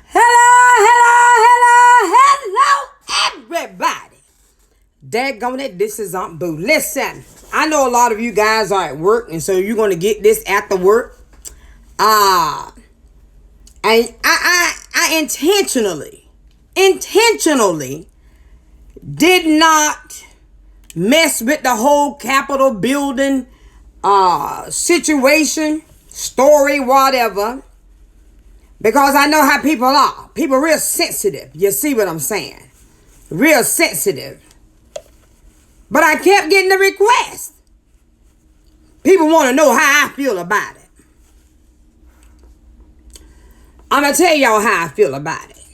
Hello, everybody. Daggone it, this is Aunt Boo. Listen, I know a lot of you guys are at work, and so you're going to get this after work. And I intentionally did not mess with the whole Capitol building situation, story, whatever. Because I know how people are. People real sensitive. You see what I'm saying? Real sensitive. But I kept getting the request. People want to know how I feel about it. I'm going to tell y'all how I feel about it.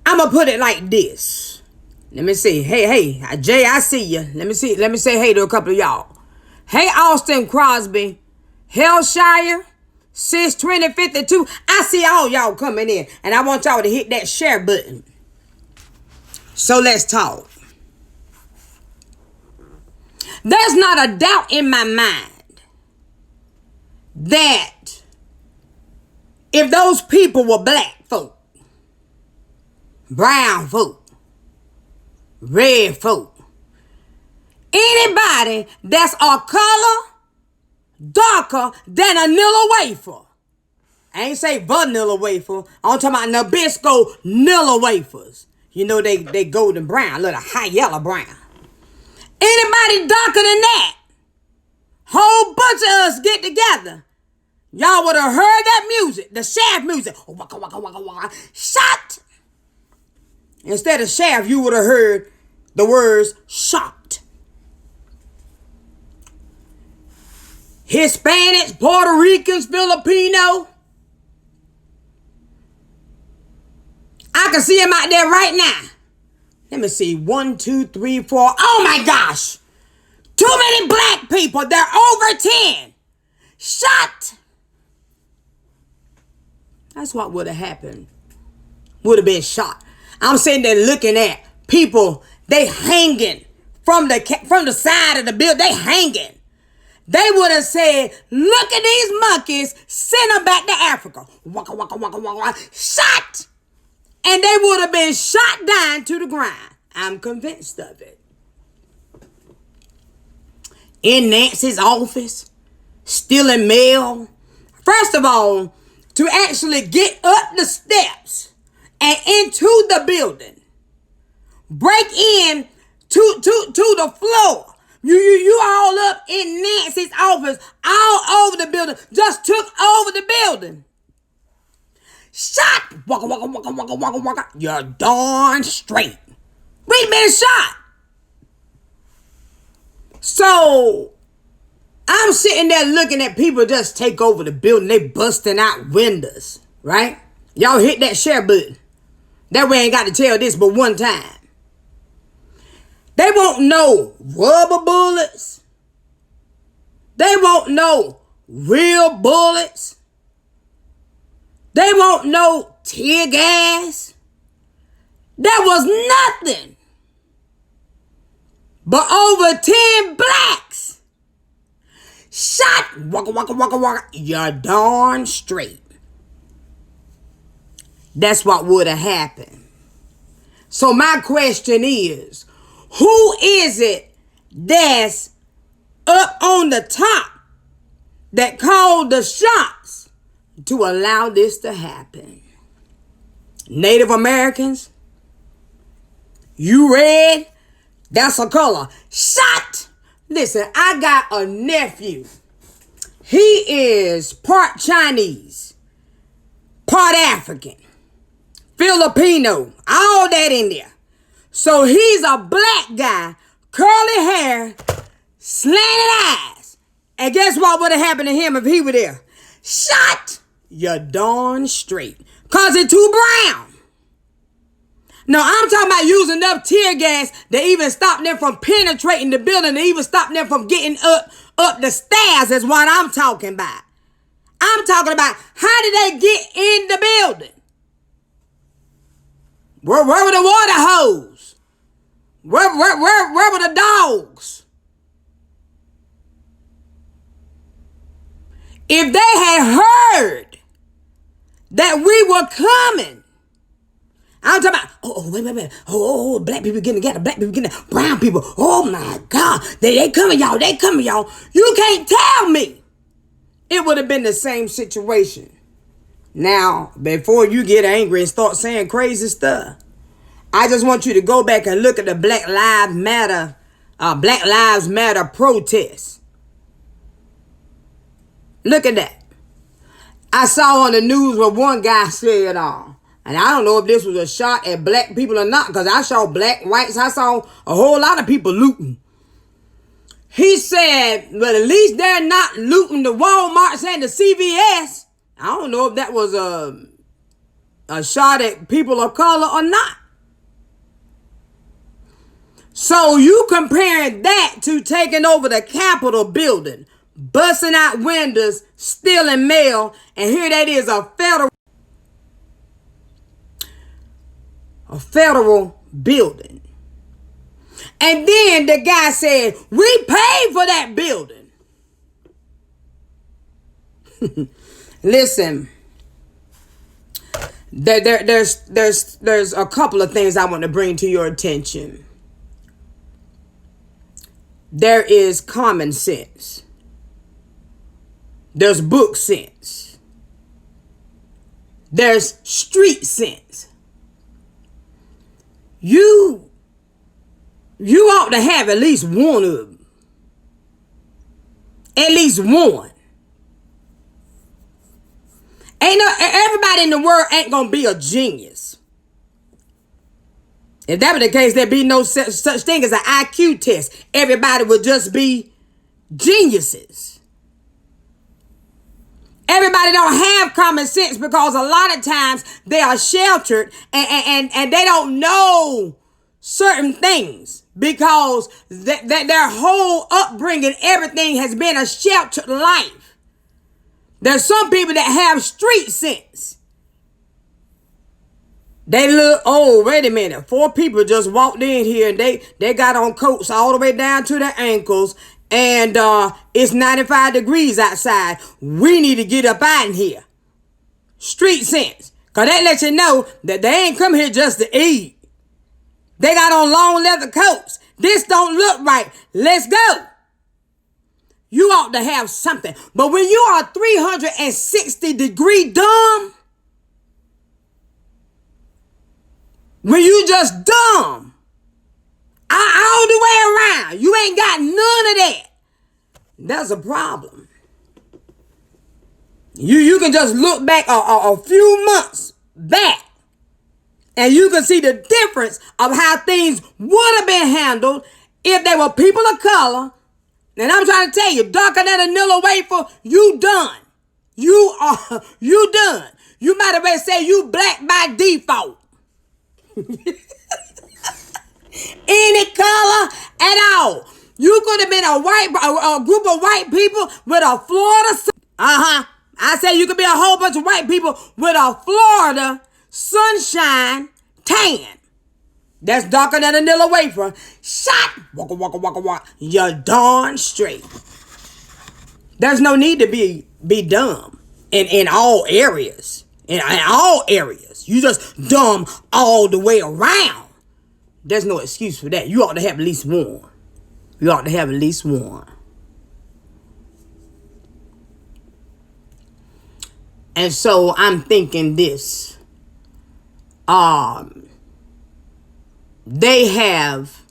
I'm going to put it like this. Let me see. Hey, Jay, I see you. Let me say hey to a couple of y'all. Hey, Austin Crosby, Hellshire, 62052. I see all y'all coming in, and I want y'all to hit that share button. So let's talk. There's not a doubt in my mind that if those people were black folk, brown folk, red folk, anybody that's a color darker than a Nilla wafer. I ain't say vanilla wafer. I'm talking about Nabisco Nilla wafers. You know they golden brown, little high yellow brown. Anybody darker than that, whole bunch of us get together. Y'all would have heard that music, the shaft music. Waka, waka, waka, waka. Shot. Instead of shaft, you would have heard the words shot. Hispanics, Puerto Ricans, Filipino. I can see them out there right now. Let me see. 1, 2, 3, 4. Oh my gosh. Too many black people. They're over 10. Shot. That's what would have happened. Would have been shot. I'm sitting there looking at people. They hanging from the side of the building. They hanging. They would have said, look at these monkeys, send them back to Africa. Waka, waka, waka, waka, waka. Shot! And they would have been shot down to the ground. I'm convinced of it. In Nancy's office, stealing mail. First of all, to actually get up the steps and into the building, break in to the floor. You all up in Nancy's office, all over the building, just took over the building. Shot! Waka, waka, waka, waka, waka, waka. You're darn straight. We've been shot. So, I'm sitting there looking at people just take over the building. They busting out windows, right? Y'all hit that share button. That way I ain't got to tell this but one time. They won't know rubber bullets. They won't know real bullets. They won't know tear gas. There was nothing but over 10 blacks shot. Waka, waka, waka, waka. You're darn straight. That's what would have happened. So my question is, who is it that's up on the top that called the shots to allow this to happen? Native Americans? You red? That's a color. Shot! Listen, I got a nephew. He is part Chinese, part African, Filipino, all that in there. So he's a black guy, curly hair, slanted eyes. And guess what would have happened to him if he were there? Shot! You're darn straight. Cause it's too brown. No, I'm talking about using enough tear gas to even stop them from penetrating the building, to even stop them from getting up the stairs is what I'm talking about. I'm talking about how did they get in the building? Where were the water hose? Where were the dogs? If they had heard that we were coming, I'm talking about, wait. Black people getting together, black people getting together, brown people. Oh my God. They coming, y'all. They coming, y'all. You can't tell me it would have been the same situation. Now, before you get angry and start saying crazy stuff, I just want you to go back and look at the Black Lives Matter protests. Look at that. I saw on the news what one guy said, and I don't know if this was a shot at black people or not, because I saw black, whites, I saw a whole lot of people looting. He said, but at least they're not looting the Walmarts and the CVS. I don't know if that was a shot at people of color or not. So you comparing that to taking over the Capitol building, busting out windows, stealing mail, and here that is a federal building. And then the guy said, we paid for that building. Listen, there's a couple of things I want to bring to your attention. There is common sense. There's book sense. There's street sense. You ought to have at least one of them. At least one. Everybody in the world ain't gonna be a genius. If that were the case, there'd be no such thing as an IQ test. Everybody would just be geniuses. Everybody don't have common sense because a lot of times they are sheltered and they don't know certain things because their whole upbringing, everything has been a sheltered life. There's some people that have street sense. They look, wait a minute. 4 people just walked in here and they got on coats all the way down to their ankles. And it's 95 degrees outside. We need to get up out in here. Street sense. Because that lets you know that they ain't come here just to eat. They got on long leather coats. This don't look right. Let's go. You ought to have something. But when you are 360 degree dumb, when you just dumb, all the way around, you ain't got none of that, that's a problem. You can just look back a few months back and you can see the difference of how things would have been handled if they were people of color. And I'm trying to tell you, darker than a vanilla wafer, you done. You done. You might as well say you black by default. Any color at all. You could have been a group of white people with a Florida. I say you could be a whole bunch of white people with a Florida sunshine tan. That's darker than a vanilla wafer. Shot. Waka. You're darn straight. There's no need to be dumb in all areas. In all areas. You just dumb all the way around. There's no excuse for that. You ought to have at least one. You ought to have at least one. And so I'm thinking this. They have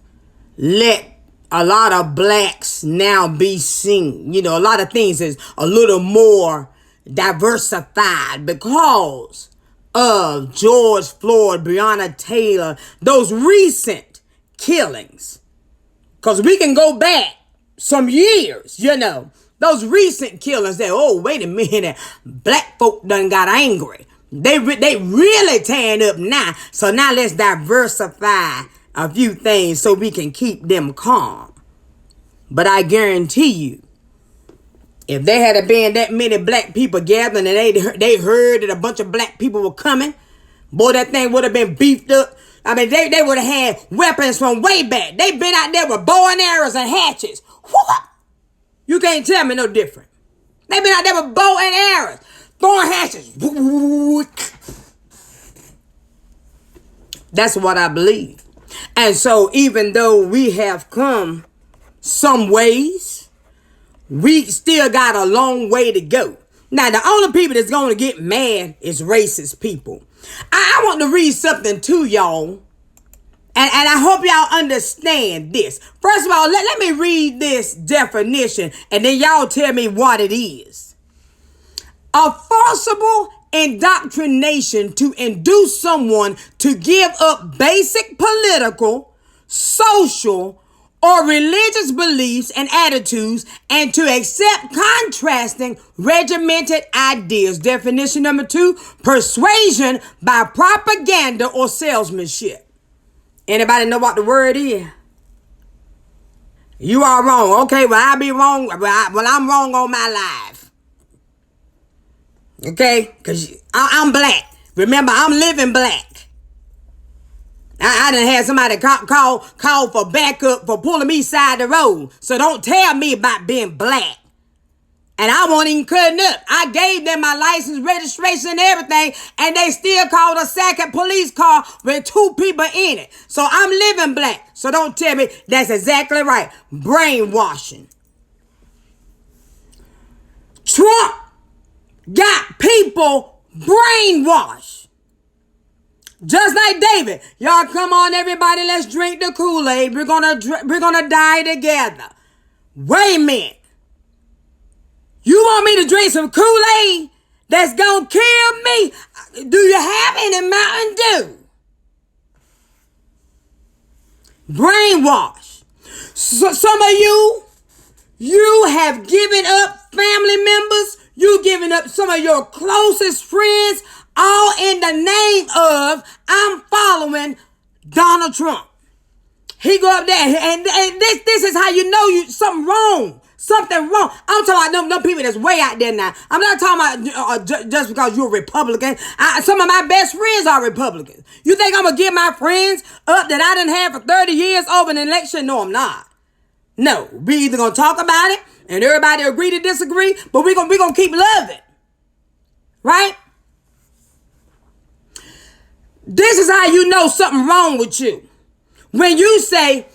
let a lot of blacks now be seen. You know, a lot of things is a little more diversified because of George Floyd, Breonna Taylor, those recent killings. Because we can go back some years, you know. Those recent killings that, wait a minute, black folk done got angry. They really tearing up now. So now let's diversify a few things so we can keep them calm. But I guarantee you, if there had been that many black people gathering and they heard that a bunch of black people were coming, boy, that thing would have been beefed up. I mean, they would have had weapons from way back. They've been out there with bow and arrows and hatchets. You can't tell me no different. They've been out there with bow and arrows, throwing hatchets. That's what I believe. And so even though we have come some ways, we still got a long way to go. Now, the only people that's going to get mad is racist people. I want to read something to y'all. And I hope y'all understand this. First of all, let me read this definition. And then y'all tell me what it is. A forcible indoctrination to induce someone to give up basic political, social, or religious beliefs and attitudes and to accept contrasting regimented ideas. Definition number 2, persuasion by propaganda or salesmanship. Anybody know what the word is? You are wrong. Okay, well, I'll be wrong. Well, I'm wrong on my life. Okay? Because I'm black. Remember, I'm living black. I done had somebody call for backup for pulling me side the road. So don't tell me about being black. And I won't even cutting up. I gave them my license, registration, and everything, and they still called a second police car with 2 people in it. So I'm living black. So don't tell me. That's exactly right. Brainwashing. Trump got people brainwashed. Just like David. Y'all come on, everybody, let's drink the Kool-Aid. We're gonna die together. Wait a minute. You want me to drink some Kool-Aid that's gonna kill me? Do you have any Mountain Dew? Brainwash. So some of you have given up family members. You giving up some of your closest friends, all in the name of I'm following Donald Trump. He go up there and this is how you know something wrong. Something wrong. I'm talking about them people that's way out there now. I'm not talking about just because you're a Republican. Some of my best friends are Republicans. You think I'm going to give my friends up that I done had for 30 years over an election? No, I'm not. No. We either going to talk about it and everybody agree to disagree, but we're going to keep loving. Right? This is how you know something wrong with you. When you say,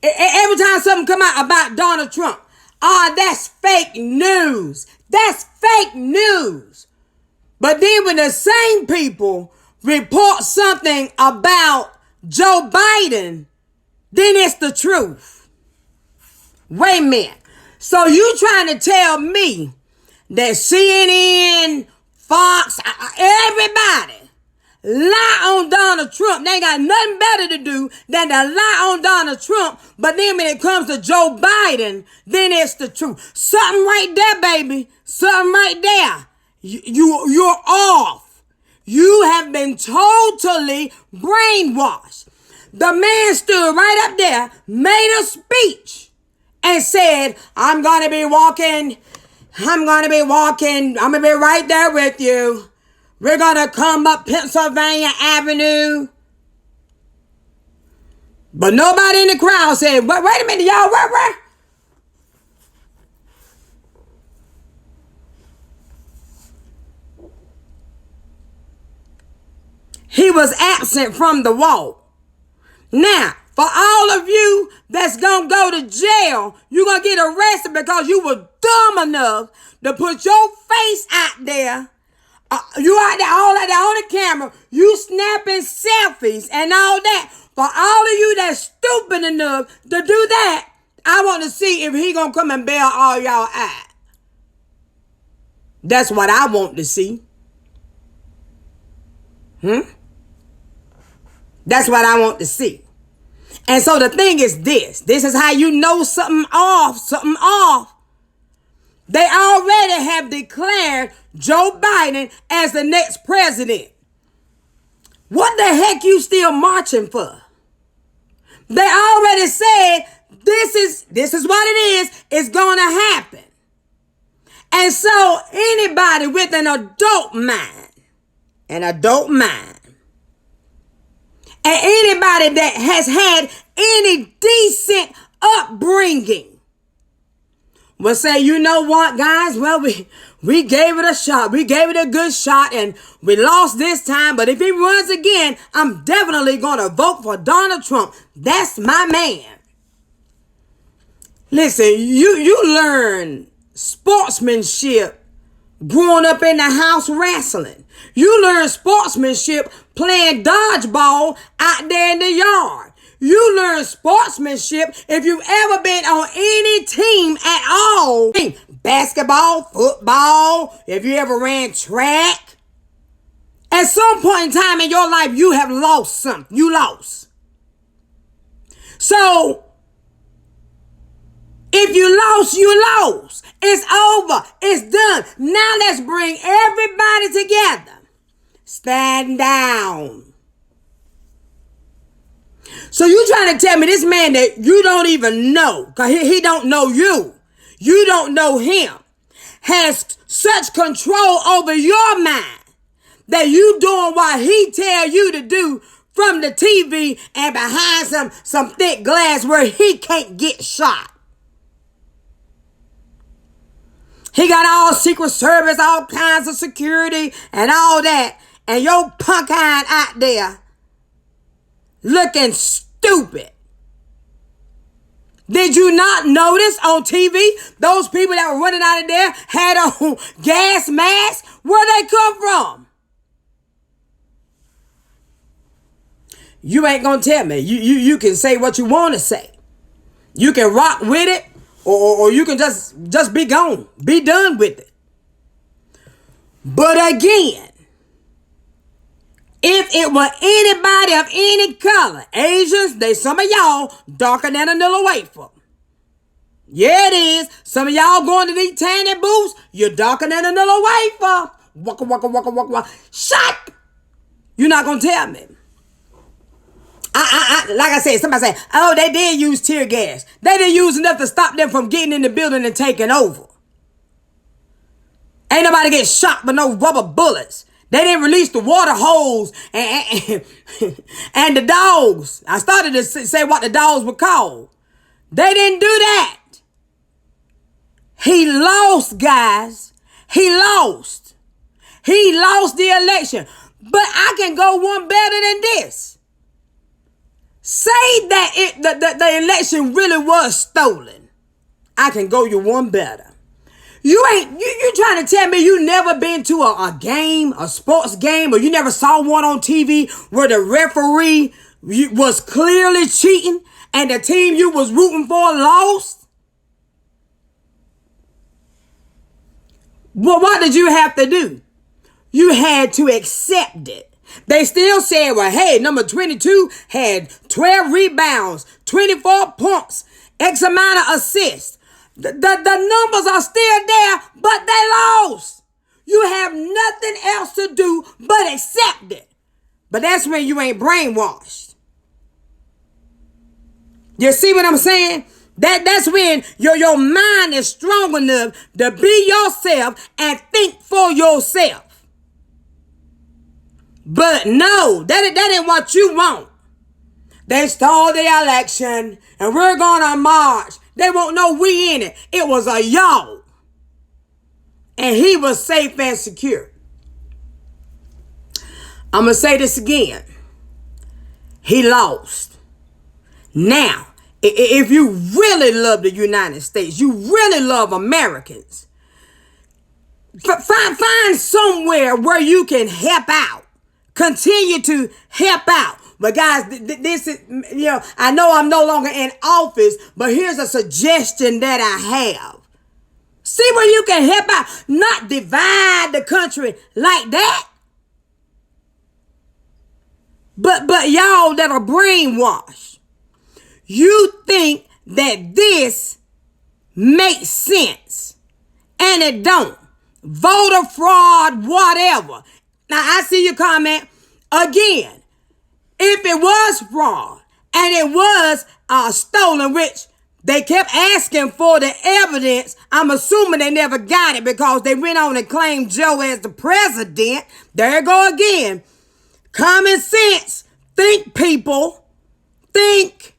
every time something come out about Donald Trump, that's fake news. That's fake news. But then when the same people report something about Joe Biden, then it's the truth. Wait a minute. So you trying to tell me that CNN, Fox, everybody lie on Donald Trump? They ain't got nothing better to do than to lie on Donald Trump. But then when it comes to Joe Biden, then it's the truth. Something right there, baby. Something right there. You're off. You have been totally brainwashed. The man stood right up there, made a speech, and said, I'm going to be right there with you. We're going to come up Pennsylvania Avenue. But nobody in the crowd said, wait a minute, y'all, where? He was absent from the walk. Now, for all of you that's going to go to jail, you're going to get arrested because you were dumb enough to put your face out there. You out there, all out there on the camera, you snapping selfies and all that. For all of you that's stupid enough to do that, I want to see if he gonna come and bail all y'all out. That's what I want to see. That's what I want to see. And so the thing is this. This is how you know something off. They already have declared Joe Biden as the next president. What the heck you still marching for? They already said this is what it is. It's going to happen. And so anybody with an adult mind, and anybody that has had any decent upbringing will say, you know what, guys? Well, we gave it a shot. We gave it a good shot, and we lost this time. But if he runs again, I'm definitely going to vote for Donald Trump. That's my man. Listen, you learn sportsmanship growing up in the house wrestling. You learn sportsmanship playing dodgeball out there in the yard. You learn sportsmanship if you've ever been on any team at all. Basketball, football, if you ever ran track. At some point in time in your life, you have lost something. You lost. So, if you lost, you lost. It's over. It's done. Now let's bring everybody together. Stand down. So you trying to tell me this man that you don't even know, because he don't know you. You don't know him. Has such control over your mind that you doing what he tell you to do from the TV and behind some thick glass where he can't get shot. He got all Secret Service, all kinds of security and all that. And your punk eye out there looking stupid. Did you not notice on TV those people that were running out of there had on gas masks? Where they come from? You ain't gonna tell me. You can say what you want to say. You can rock with it, or you can just be gone. Be done with it. But again, if it were anybody of any color, Asians, some of y'all darker than a little wafer. Yeah, it is. Some of y'all going to these tanning booths, you're darker than a little wafer. Waka, waka, waka, waka, waka. Shut! You're not going to tell me. Like I said, somebody said, oh, they did use tear gas. They didn't use enough to stop them from getting in the building and taking over. Ain't nobody get shot with no rubber bullets. They didn't release the water hose and the dogs. I started to say what the dogs were called. They didn't do that. He lost, guys. He lost. He lost the election. But I can go one better than this. Say that the election really was stolen. I can go you one better. You trying to tell me you never been to a game, a sports game, or you never saw one on TV where the referee was clearly cheating and the team you was rooting for lost? Well, what did you have to do? You had to accept it. They still said, well, hey, number 22 had 12 rebounds, 24 points, X amount of assists. The numbers are still there, but they lost. You have nothing else to do but accept it. But that's when you ain't brainwashed. You see what I'm saying? That's when your mind is strong enough to be yourself and think for yourself. But no, that ain't what you want. They stole the election and we're gonna march. They won't know we in it. It was a y'all. And he was safe and secure. I'm going to say this again. He lost. Now, if you really love the United States, you really love Americans, find somewhere where you can help out. Continue to help out. But guys, this is, I know I'm no longer in office, but here's a suggestion that I have. See where you can help out, not divide the country like that. But y'all that are brainwashed, you think that this makes sense, and it don't. Voter fraud, whatever. Now, I see your comment. Again, if it was fraud and it was stolen, which they kept asking for the evidence, I'm assuming they never got it because they went on and claimed Joe as the president. There you go again. Common sense. Think, people. Think.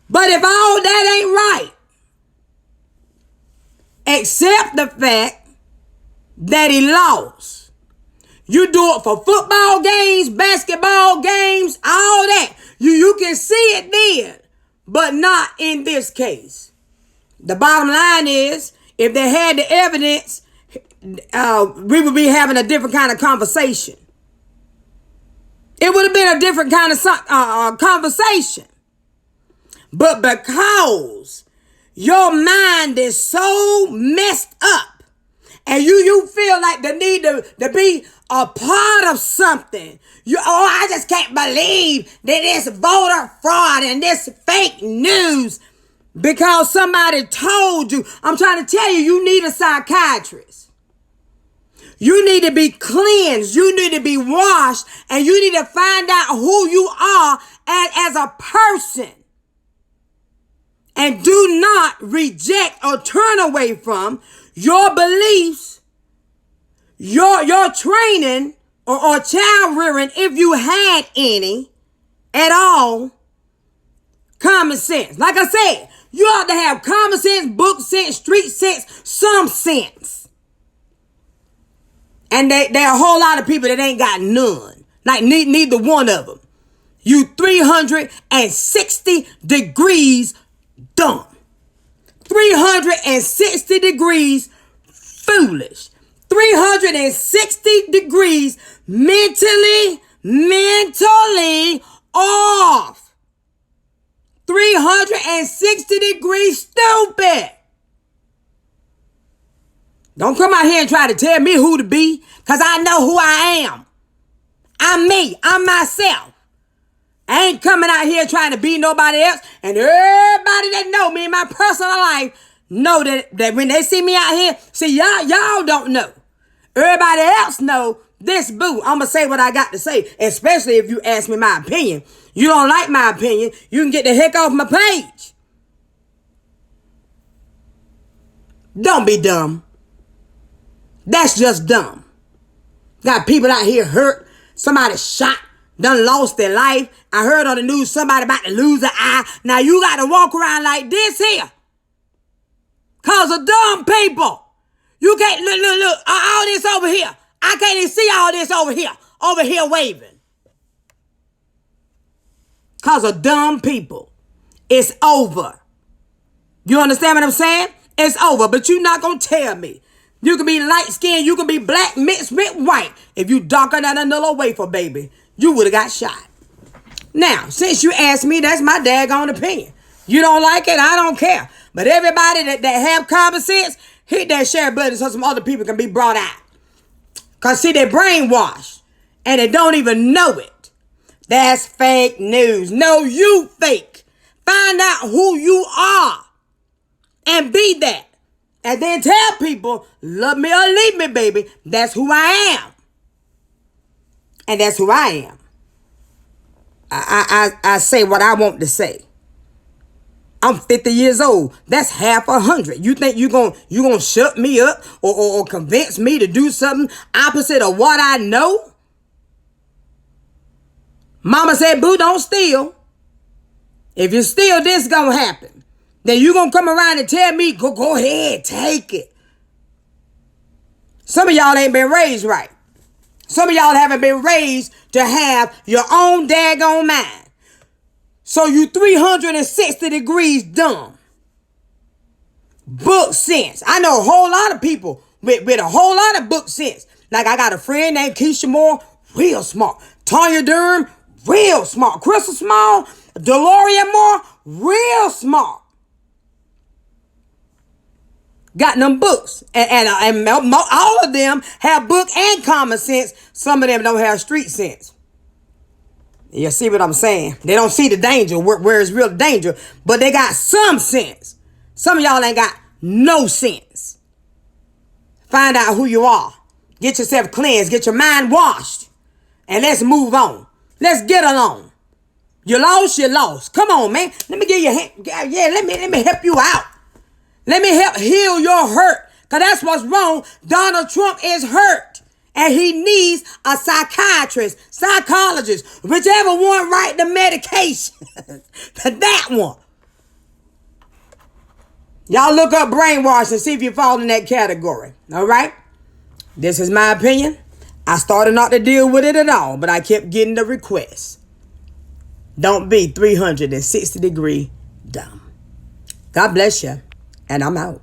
But if all that ain't right, accept the fact that he lost. You do it for football games, basketball games, all that. You can see it then, but not in this case. The bottom line is, if they had the evidence, we would be having a different kind of conversation. It would have been a different kind of conversation. But because your mind is so messed up, and you feel like the need to be a part of something. I just can't believe that this voter fraud and this fake news because somebody told you. I'm trying to tell you, you need a psychiatrist. You need to be cleansed. You need to be washed. And you need to find out who you are as a person. And do not reject or turn away from your beliefs, your training, or child rearing, if you had any at all, common sense. Like I said, you ought to have common sense, book sense, street sense, some sense. And there are a whole lot of people that ain't got none. Like neither one of them. You 360 degrees dumb. 360 degrees foolish. 360 degrees mentally off. 360 degrees stupid. Don't come out here and try to tell me who to be, because I know who I am. I'm me. I'm myself. I ain't coming out here trying to be nobody else. And everybody that know me in my personal life know that when they see me out here, see, y'all don't know. Everybody else know this boo. I'm going to say what I got to say, especially if you ask me my opinion. You don't like my opinion, you can get the heck off my page. Don't be dumb. That's just dumb. Got people out here hurt. Somebody shot. Done lost their life. I heard on the news somebody about to lose an eye. Now you got to walk around like this here. Cause of dumb people. You can't, look, all this over here. I can't even see all this over here waving. Cause of dumb people. It's over. You understand what I'm saying? It's over, but you're not going to tell me. You can be light skinned, you can be black mixed with white. If you darker than a Nilla wafer, baby, you would have got shot. Now, since you asked me, that's my daggone opinion. You don't like it, I don't care. But everybody that have common sense, hit that share button so some other people can be brought out. Because see, they're brainwashed. And they don't even know it. That's fake news. No, you fake. Find out who you are. And be that. And then tell people, love me or leave me, baby. That's who I am. And that's who I am. I say what I want to say. I'm 50 years old. That's half 100. You think you gonna shut me up or convince me to do something opposite of what I know? Mama said, boo, don't steal. If you steal, this gonna happen. Then you gonna come around and tell me, go ahead, take it. Some of y'all ain't been raised right. Some of y'all haven't been raised to have your own daggone mind. So you 360 degrees dumb. Book sense. I know a whole lot of people with a whole lot of book sense. Like I got a friend named Keisha Moore, real smart. Tanya Durham, real smart. Crystal Small, Deloria Moore, real smart. Got them books. And all of them have book and common sense. Some of them don't have street sense. You see what I'm saying? They don't see the danger where it's real danger. But they got some sense. Some of y'all ain't got no sense. Find out who you are. Get yourself cleansed. Get your mind washed. And let's move on. Let's get along. You lost. Come on, man. Let me give you a hand. Yeah, let me help you out. Let me help heal your hurt. Because that's what's wrong. Donald Trump is hurt. And he needs a psychiatrist, psychologist, whichever one write the medication. That one. Y'all look up brainwash and see if you fall in that category. All right? This is my opinion. I started not to deal with it at all, but I kept getting the requests. Don't be 360 degree dumb. God bless you, and I'm out.